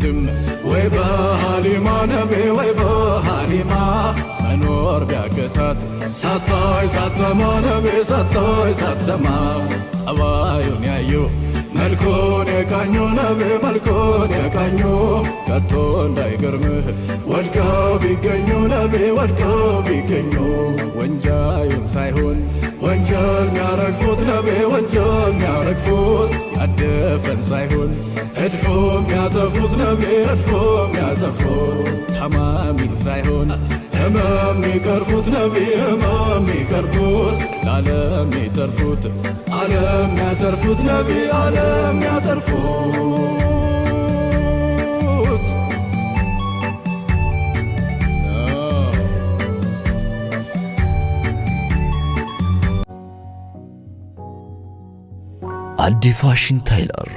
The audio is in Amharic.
ቢያስቀድም ወይ በሃሊማ ነቢ ወይ በሃሊማ መኖር ቢያቅታት ሳታይ ሳትሰማ ነቢ ሳታይ ሳትሰማ ጠባዩን ያዩ መልኩን የቃኙ ነቢ መልኩን የቃኙ ከቶ እንዳይገርምህ ወድቀው ቢገኙ ነቢ ወድቀው ቢገኙ ወንጃዩን ሳይሆን ወንጀል ሚያረግፉት ነቢ ወንጀል ሚያረግፉት ያደፈን ሳይሆን እድፎ ሚያጠፉት ነቢ እድፎ ሚያጠፉት ታማሚን ሳይሆን ህመም ሚቀርፉት ነቢ ህመም ሚቀርፉት ለዓለም ሚተርፉት ዓለም ሚያተርፉት ነቢ ዓለም ሚያተርፉት አዲ ፋሽን ታይለር